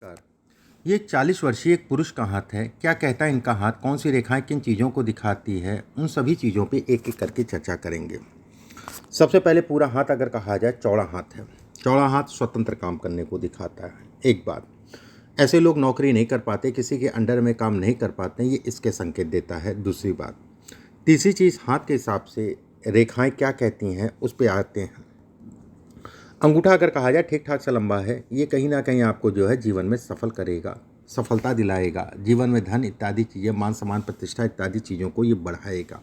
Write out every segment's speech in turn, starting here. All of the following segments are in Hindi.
नमस्कार। ये 40 वर्षीय एक पुरुष का हाथ है। क्या कहता है इनका हाथ, कौन सी रेखाएं किन चीज़ों को दिखाती है, उन सभी चीज़ों पे एक एक करके चर्चा करेंगे। सबसे पहले पूरा हाथ अगर कहा जाए, चौड़ा हाथ है। चौड़ा हाथ स्वतंत्र काम करने को दिखाता है। एक बात, ऐसे लोग नौकरी नहीं कर पाते, किसी के अंडर में काम नहीं कर पाते, ये इसके संकेत देता है। दूसरी बात, तीसरी चीज़, हाथ के हिसाब से रेखाएं क्या कहती हैं उस पर आते हैं। अंगूठा अगर कहा जाए ठीक ठाक सा लंबा है, ये कहीं ना कहीं आपको जो है जीवन में सफल करेगा, सफलता दिलाएगा, जीवन में धन इत्यादि चीज़ें, मान सम्मान प्रतिष्ठा इत्यादि चीज़ों को ये बढ़ाएगा।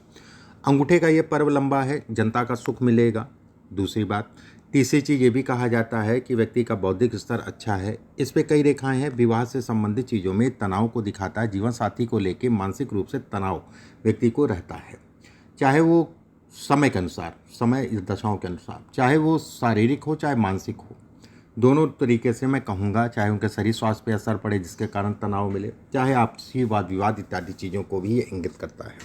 अंगूठे का ये पर्व लंबा है, जनता का सुख मिलेगा। दूसरी बात, तीसरी चीज़ ये भी कहा जाता है कि व्यक्ति का बौद्धिक स्तर अच्छा है। इस पे कई रेखाएं हैं। विवाह से संबंधित चीज़ों में तनाव को दिखाता है। जीवन साथी को लेकर मानसिक रूप से तनाव व्यक्ति को रहता है, चाहे वो समय के अनुसार, समय दशाओं के अनुसार, चाहे वो शारीरिक हो चाहे मानसिक हो, दोनों तरीके से मैं कहूँगा। चाहे उनके शरीर स्वास्थ्य पे असर पड़े जिसके कारण तनाव मिले, चाहे आपसी वाद विवाद इत्यादि चीज़ों को भी ये इंगित करता है।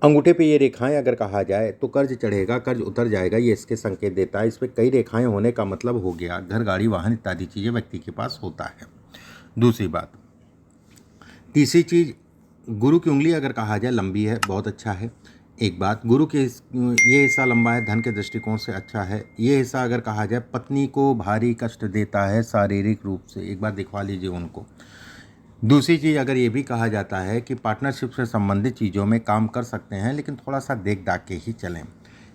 अंगूठे पे ये रेखाएं अगर कहा जाए तो कर्ज चढ़ेगा, कर्ज उतर जाएगा, ये इसके संकेत देता है। इस पर कई रेखाएं होने का मतलब हो गया घर गाड़ी वाहन इत्यादि चीज़ें व्यक्ति के पास होता है। दूसरी बात, तीसरी चीज़, गुरु की उंगली अगर कहा जाए लंबी है, बहुत अच्छा है। एक बात, गुरु के ये हिस्सा लंबा है, धन के दृष्टिकोण से अच्छा है। ये हिस्सा अगर कहा जाए पत्नी को भारी कष्ट देता है शारीरिक रूप से, एक बार दिखवा लीजिए उनको। दूसरी चीज़, अगर ये भी कहा जाता है कि पार्टनरशिप से संबंधित चीज़ों में काम कर सकते हैं, लेकिन थोड़ा सा देख दाख के ही चलें।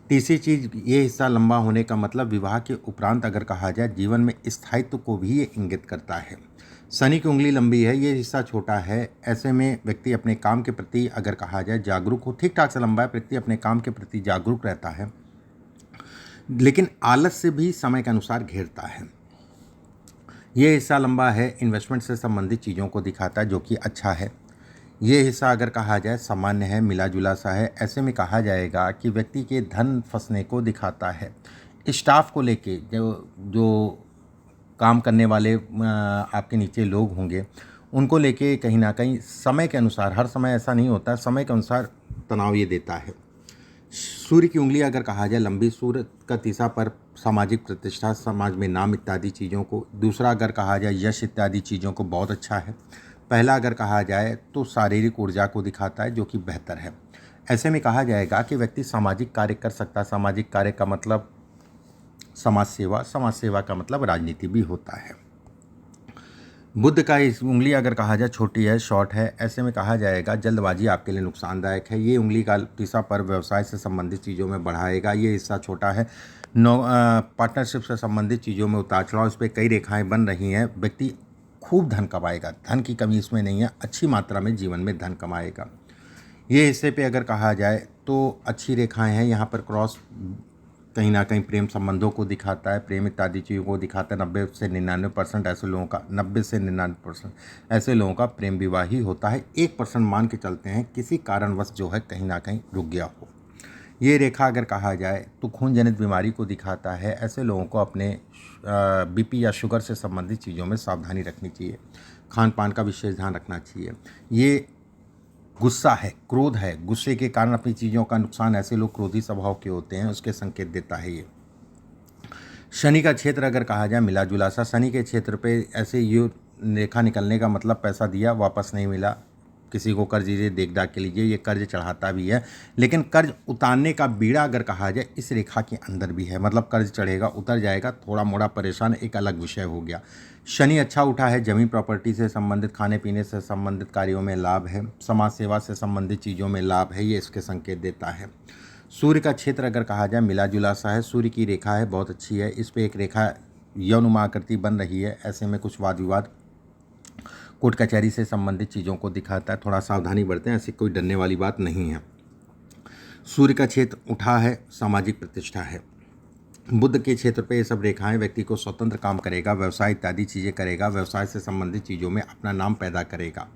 तीसरी चीज़, ये हिस्सा लंबा होने का मतलब विवाह के उपरांत अगर कहा जाए जीवन में स्थायित्व को भी ये इंगित करता है। शनि की उंगली लंबी है, ये हिस्सा छोटा है। ऐसे में व्यक्ति अपने काम के प्रति अगर कहा जाए जागरूक हो, ठीक ठाक से लंबा है, व्यक्ति अपने काम के प्रति जागरूक रहता है, लेकिन आलस से भी समय के अनुसार घेरता है। ये हिस्सा लंबा है, इन्वेस्टमेंट से संबंधित चीज़ों को दिखाता है, जो कि अच्छा है। ये हिस्सा अगर कहा जाए सामान्य है, मिला जुला सा है। ऐसे में कहा जाएगा कि व्यक्ति के धन फंसने को दिखाता है। स्टाफ को लेके जो जो काम करने वाले आपके नीचे लोग होंगे, उनको लेके कहीं ना कहीं समय के अनुसार, हर समय ऐसा नहीं होता, समय के अनुसार तनाव ये देता है। सूर्य की उंगली अगर कहा जाए लंबी, सूर्य का तीसरा पर सामाजिक प्रतिष्ठा, समाज में नाम इत्यादि चीज़ों को। दूसरा अगर कहा जाए यश इत्यादि चीज़ों को, बहुत अच्छा है। पहला अगर कहा जाए तो शारीरिक ऊर्जा को दिखाता है, जो कि बेहतर है। ऐसे में कहा जाएगा कि व्यक्ति सामाजिक कार्य कर सकता है। सामाजिक कार्य का मतलब समाज सेवा, समाज सेवा का मतलब राजनीति भी होता है। बुध का इस उंगली अगर कहा जाए छोटी है, शॉर्ट है। ऐसे में कहा जाएगा जल्दबाजी आपके लिए नुकसानदायक है। ये उंगली का तीसरा पर्व व्यवसाय से संबंधित चीज़ों में बढ़ाएगा। ये हिस्सा छोटा है। पार्टनरशिप से संबंधित चीज़ों में उतार चढ़ाव, इस पर कई रेखाएं बन रही हैं। व्यक्ति खूब धन कमाएगा, धन की कमी इसमें नहीं है, अच्छी मात्रा में जीवन में धन कमाएगा। ये हिस्से पे अगर कहा जाए तो अच्छी रेखाएं हैं। यहाँ पर क्रॉस कहीं ना कहीं प्रेम संबंधों को दिखाता है, प्रेम इत्यादि चीज़ों को दिखाता है। 90 से 99% ऐसे लोगों का, 90 से 99% ऐसे लोगों का प्रेम विवाह ही होता है। 1% मान के चलते हैं किसी कारणवश जो है कहीं ना कहीं रुक गया हो। ये रेखा अगर कहा जाए तो खून जनित बीमारी को दिखाता है। ऐसे लोगों को अपने बीपी या शुगर से संबंधित चीज़ों में सावधानी रखनी चाहिए। खान पान का विशेष ध्यान रखना चाहिए। ये गुस्सा है, क्रोध है, गुस्से के कारण अपनी चीज़ों का नुकसान, ऐसे लोग क्रोधी स्वभाव के होते हैं, उसके संकेत देता है ये। शनि का क्षेत्र अगर कहा जाए मिला जुला सा, शनि के क्षेत्र पे ऐसे ये रेखा निकलने का मतलब पैसा दिया वापस नहीं मिला। किसी को कर्ज दीजिए, देख दाख के लीजिए, ये कर्ज चढ़ाता भी है, लेकिन कर्ज उतारने का बीड़ा अगर कहा जाए इस रेखा के अंदर भी है। मतलब कर्ज चढ़ेगा, उतर जाएगा, थोड़ा मोड़ा परेशान, एक अलग विषय हो गया। शनि अच्छा उठा है, जमीन प्रॉपर्टी से संबंधित, खाने पीने से संबंधित कार्यों में लाभ है, समाज सेवा से संबंधित चीज़ों में लाभ है, ये इसके संकेत देता है। सूर्य का क्षेत्र अगर कहा जाए मिला जुला सा है। सूर्य की रेखा है, बहुत अच्छी है। इस पर एक रेखा यौनुमा आकृति बन रही है। ऐसे में कुछ वाद विवाद, कोर्ट कचहरी से संबंधित चीज़ों को दिखाता है। थोड़ा सावधानी बरतें, ऐसी कोई डरने वाली बात नहीं है। सूर्य का क्षेत्र उठा है, सामाजिक प्रतिष्ठा है। बुध के क्षेत्र पे ये सब रेखाएं व्यक्ति को स्वतंत्र काम करेगा, व्यवसाय इत्यादि चीज़ें करेगा, व्यवसाय से संबंधित चीज़ों में अपना नाम पैदा करेगा,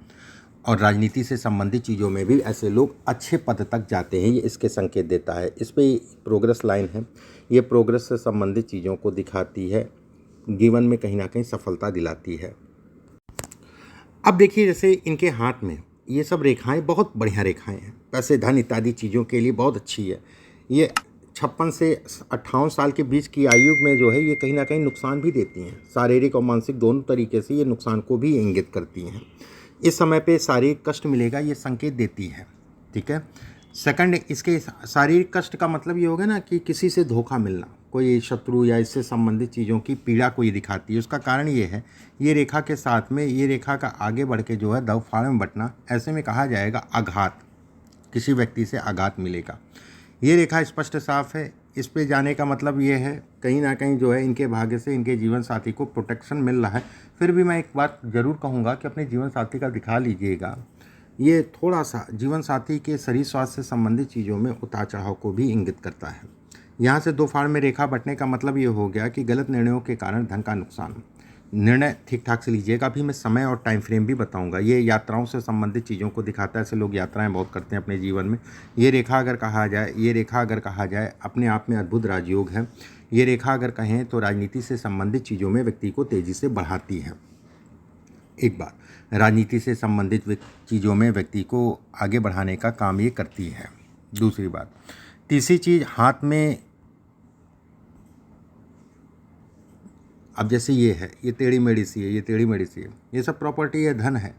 और राजनीति से संबंधित चीज़ों में भी ऐसे लोग अच्छे पद तक जाते हैं, ये इसके संकेत देता है। इस पर प्रोग्रेस लाइन है, ये प्रोग्रेस से संबंधित चीज़ों को दिखाती है, जीवन में कहीं ना कहीं सफलता दिलाती है। अब देखिए, जैसे इनके हाथ में ये सब रेखाएं बहुत बढ़िया रेखाएं हैं, पैसे धन इत्यादि चीज़ों के लिए बहुत अच्छी है। ये 56 से 58 साल के बीच की आयु में जो है ये कहीं ना कहीं नुकसान भी देती हैं, शारीरिक और मानसिक दोनों तरीके से ये नुकसान को भी इंगित करती हैं। इस समय पे शारीरिक कष्ट मिलेगा ये संकेत देती है, ठीक है। सेकंड, इसके शारीरिक कष्ट का मतलब ये होगा ना कि किसी से धोखा मिलना, कोई शत्रु या इससे संबंधित चीज़ों की पीड़ा को ये दिखाती है। उसका कारण ये है, ये रेखा के साथ में ये रेखा का आगे बढ़ के जो है दवफाड़ में बंटना, ऐसे में कहा जाएगा आघात, किसी व्यक्ति से आघात मिलेगा। ये रेखा स्पष्ट साफ है, इस पे जाने का मतलब ये है कहीं ना कहीं जो है इनके भाग्य से इनके जीवन साथी को प्रोटेक्शन मिल रहा है। फिर भी मैं एक बात ज़रूर कहूँगा कि अपने जीवन साथी का दिखा लीजिएगा, ये थोड़ा सा जीवन साथी के शरीर स्वास्थ्य से संबंधित चीज़ों में उतार चढ़ाव को भी इंगित करता है। यहाँ से दो फाड़ में रेखा बंटने का मतलब ये हो गया कि गलत निर्णयों के कारण धन का नुकसान। निर्णय ठीक ठाक से लीजिएगा। अभी मैं समय और टाइम फ्रेम भी बताऊंगा। ये यात्राओं से संबंधित चीज़ों को दिखाता है, ऐसे लोग यात्राएं बहुत करते हैं अपने जीवन में। ये रेखा अगर कहा जाए अपने आप में अद्भुत राजयोग है। ये रेखा अगर कहें तो राजनीति से संबंधित चीज़ों में व्यक्ति को तेज़ी से बढ़ाती है। एक बात, राजनीति से संबंधित चीज़ों में व्यक्ति को आगे बढ़ाने का काम ये करती है। दूसरी बात, तीसरी चीज़, हाथ में अब जैसे ये है, ये टेढ़ी मेढ़ी सी है, ये टेढ़ी मेढ़ी सी है, ये सब प्रॉपर्टी है, धन है।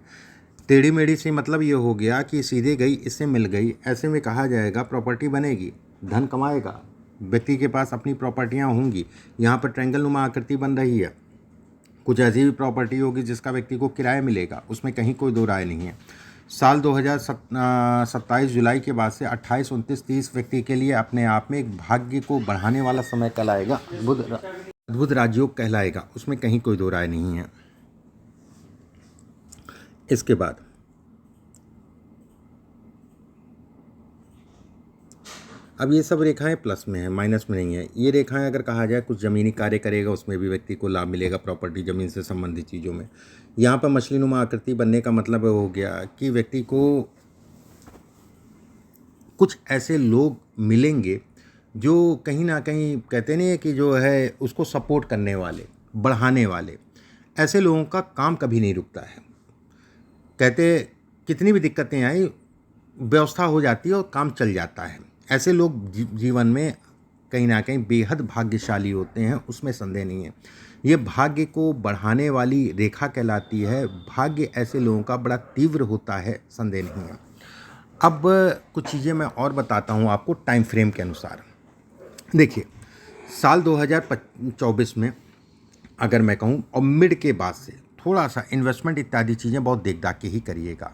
टेढ़ी मेढ़ी सी मतलब ये हो गया कि सीधे गई इससे मिल गई, ऐसे में कहा जाएगा प्रॉपर्टी बनेगी, धन कमाएगा, व्यक्ति के पास अपनी प्रॉपर्टियाँ होंगी। यहाँ पर ट्रायंगल नुमा आकृति बन रही है, कुछ ऐसी भी प्रॉपर्टी होगी जिसका व्यक्ति को किराया मिलेगा, उसमें कहीं कोई दो राय नहीं है। साल 2027 जुलाई के बाद से 28, 29, 30 व्यक्ति के लिए अपने आप में एक भाग्य को बढ़ाने वाला समय कहलाएगा, अद्भुत राजयोग कहलाएगा, उसमें कहीं कोई दो राय नहीं है। इसके बाद अब ये सब रेखाएं प्लस में है, माइनस में नहीं है। ये रेखाएं अगर कहा जाए कुछ ज़मीनी कार्य करेगा, उसमें भी व्यक्ति को लाभ मिलेगा, प्रॉपर्टी ज़मीन से संबंधित चीज़ों में। यहाँ पर मछली नुमा आकृति बनने का मतलब हो गया कि व्यक्ति को कुछ ऐसे लोग मिलेंगे जो कहीं ना कहीं कहते नहीं है कि जो है उसको सपोर्ट करने वाले, बढ़ाने वाले। ऐसे लोगों का काम कभी नहीं रुकता है। कहते कितनी भी दिक्कतें आई, व्यवस्था हो जाती है और काम चल जाता है। ऐसे लोग जीवन में कहीं ना कहीं बेहद भाग्यशाली होते हैं, उसमें संदेह नहीं है। ये भाग्य को बढ़ाने वाली रेखा कहलाती है। भाग्य ऐसे लोगों का बड़ा तीव्र होता है, संदेह नहीं है। अब कुछ चीज़ें मैं और बताता हूँ आपको टाइम फ्रेम के अनुसार। देखिए, साल 2024 में अगर मैं कहूँ और मिड के बाद से थोड़ा सा इन्वेस्टमेंट इत्यादि चीज़ें बहुत देख दाख के ही करिएगा,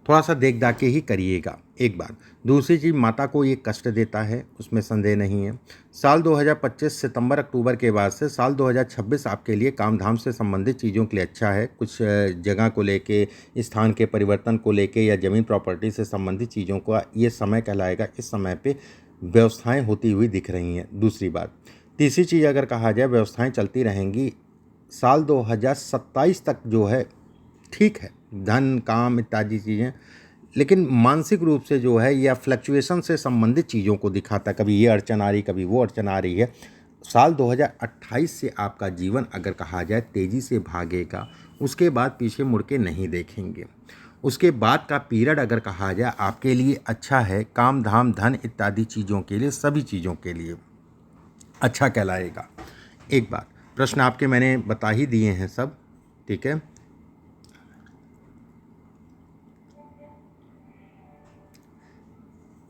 थोड़ा सा देख दाख के ही करिएगा, एक बार। दूसरी चीज़, माता को ये कष्ट देता है, उसमें संदेह नहीं है। साल 2025 सितंबर अक्टूबर के बाद से साल 2026 आपके लिए काम धाम से संबंधित चीज़ों के लिए अच्छा है। कुछ जगह को लेके, स्थान के परिवर्तन को लेके या ज़मीन प्रॉपर्टी से संबंधित चीज़ों का ये समय कहलाएगा। इस समय पे व्यवस्थाएं होती हुई दिख रही हैं। दूसरी बात, तीसरी चीज़ अगर कहा जाए, व्यवस्थाएं चलती रहेंगी साल 2027 तक जो है, ठीक है, धन काम इत्यादि चीज़ें, लेकिन मानसिक रूप से जो है या फ्लक्चुएशन से संबंधित चीज़ों को दिखाता, कभी ये अड़चन आ रही, कभी वो अड़चन आ रही है। साल 2028 से आपका जीवन अगर कहा जाए तेज़ी से भागेगा, उसके बाद पीछे मुड़ के नहीं देखेंगे। उसके बाद का पीरियड अगर कहा जाए आपके लिए अच्छा है, काम धाम धन इत्यादि चीज़ों के लिए, सभी चीज़ों के लिए अच्छा कहलाएगा। एक बात, प्रश्न आपके मैंने बता ही दिए हैं सब, ठीक है।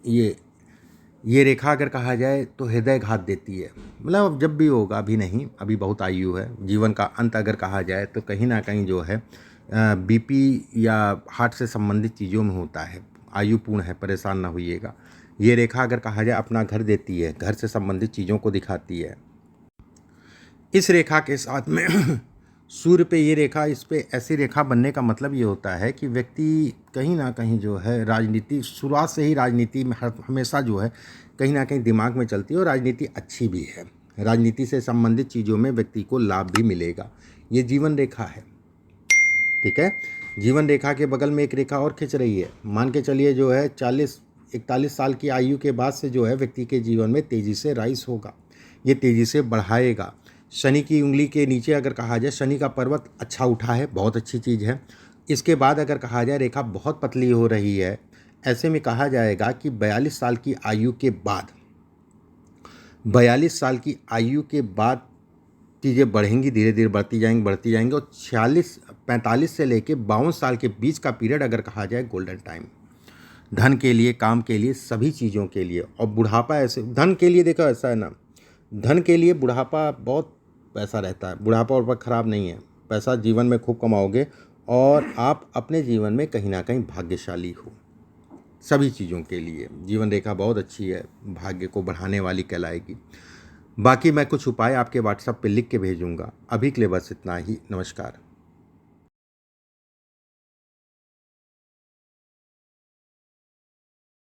ये रेखा अगर कहा जाए तो हृदयघात देती है, मतलब जब भी होगा, अभी नहीं, अभी बहुत आयु है। जीवन का अंत अगर कहा जाए तो कहीं ना कहीं जो है बीपी या हार्ट से संबंधित चीज़ों में होता है। आयु पूर्ण है, परेशान ना होइएगा। ये रेखा अगर कहा जाए अपना घर देती है, घर से संबंधित चीज़ों को दिखाती है। इस रेखा के साथ में सूर्य पे ये रेखा, इस पे ऐसी रेखा बनने का मतलब ये होता है कि व्यक्ति कहीं ना कहीं जो है राजनीति, शुरुआत से ही राजनीति में हमेशा जो है कहीं ना कहीं दिमाग में चलती है और राजनीति अच्छी भी है। राजनीति से संबंधित चीज़ों में व्यक्ति को लाभ भी मिलेगा। ये जीवन रेखा है, ठीक है। जीवन रेखा के बगल में एक रेखा और खिंच रही है। मान के चलिए जो है 40-41 साल की आयु के बाद से जो है व्यक्ति के जीवन में तेज़ी से राइज होगा, ये तेज़ी से बढ़ाएगा। शनि की उंगली के नीचे अगर कहा जाए, शनि का पर्वत अच्छा उठा है, बहुत अच्छी चीज़ है। इसके बाद अगर कहा जाए रेखा बहुत पतली हो रही है, ऐसे में कहा जाएगा कि 42 साल की आयु के बाद 42 साल की आयु के बाद चीज़ें बढ़ेंगी, धीरे धीरे बढ़ती जाएंगी और 45 से लेके 52 साल के बीच का पीरियड अगर कहा जाए गोल्डन टाइम, धन के लिए, काम के लिए, सभी चीज़ों के लिए। और बुढ़ापा ऐसे, धन के लिए देखो ऐसा है ना, धन के लिए बुढ़ापा बहुत पैसा रहता है, बुढ़ापा और खराब नहीं है, पैसा जीवन में खूब कमाओगे और आप अपने जीवन में कहीं ना कहीं भाग्यशाली हो। सभी चीज़ों के लिए जीवन रेखा बहुत अच्छी है, भाग्य को बढ़ाने वाली कहलाएगी। बाकी मैं कुछ उपाय आपके व्हाट्सएप पे लिख के भेजूंगा। अभी के लिए बस इतना ही। नमस्कार।